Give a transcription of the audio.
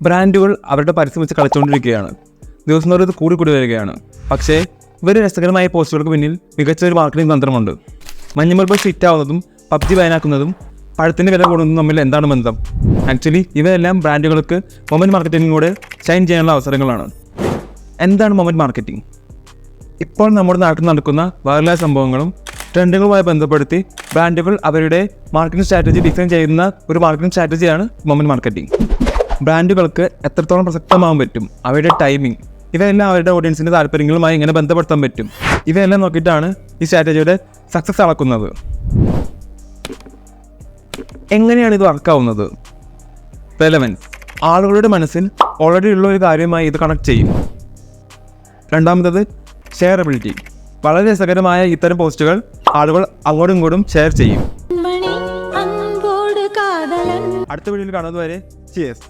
ബ്രാൻഡുകൾ അവരുടെ പരസ്യം വെച്ച് കളിച്ചുകൊണ്ടിരിക്കുകയാണ്. ദിവസം തോറും ഇത് കൂടി വരികയാണ്. പക്ഷേ ഇവർ രസകരമായ പോസ്റ്റുകൾക്ക് പിന്നിൽ മികച്ച ഒരു മാർക്കറ്റിംഗ് തന്ത്രമുണ്ട്. മഞ്ഞുമൽബ ഹിറ്റ് ആവുന്നതും പബ്ജി ബാനാക്കുന്നതും പഴത്തിൻ്റെ വില കൂടുന്നതും തമ്മിൽ എന്താണ് ബന്ധം? ആക്ച്വലി ഇവയെല്ലാം ബ്രാൻഡുകൾക്ക് മൊമെൻറ്റ് മാർക്കറ്റിങ്ങിലൂടെ ഷൈൻ ചെയ്യാനുള്ള അവസരങ്ങളാണ്. എന്താണ് മൊമെൻറ്റ് മാർക്കറ്റിംഗ്? ഇപ്പോൾ നമ്മുടെ നാട്ടിൽ നടക്കുന്ന വൈറലായ സംഭവങ്ങളും ട്രെൻഡുകളുമായി ബന്ധപ്പെടുത്തി ബ്രാൻഡുകൾ അവരുടെ മാർക്കറ്റിംഗ് സ്ട്രാറ്റജി ഡിസൈൻ ചെയ്യുന്ന ഒരു മാർക്കറ്റിംഗ് സ്ട്രാറ്റജിയാണ് മൊമെൻറ്റ് മാർക്കറ്റിംഗ്. ബ്രാൻഡുകൾക്ക് എത്രത്തോളം പ്രസക്തമാകാൻ പറ്റും, അവരുടെ ടൈമിംഗ്, ഇവയെല്ലാം അവരുടെ ഓഡിയൻസിൻ്റെ താല്പര്യങ്ങളുമായി ഇങ്ങനെ ബന്ധപ്പെടുത്താൻ പറ്റും. ഇവയെല്ലാം നോക്കിയിട്ടാണ് ഈ സ്ട്രാറ്റജിയുടെ സക്സസ് അളക്കുന്നത്. എങ്ങനെയാണ് ഇത് വർക്കാവുന്നത്? റെലവൻസ്. ആളുകളുടെ മനസ്സിൽ ഓൾറെഡി ഉള്ള ഒരു കാര്യമായി ഇത് കണക്ട് ചെയ്യും. രണ്ടാമത്തത് ഷെയറബിലിറ്റി. വളരെ രസകരമായ ഇത്തരം പോസ്റ്റുകൾ ആളുകൾ അങ്ങോട്ടും ഇങ്ങോട്ടും ഷെയർ ചെയ്യും. അടുത്ത വീഡിയോയിൽ കാണുന്നതുവരെ ചിയേഴ്സ്.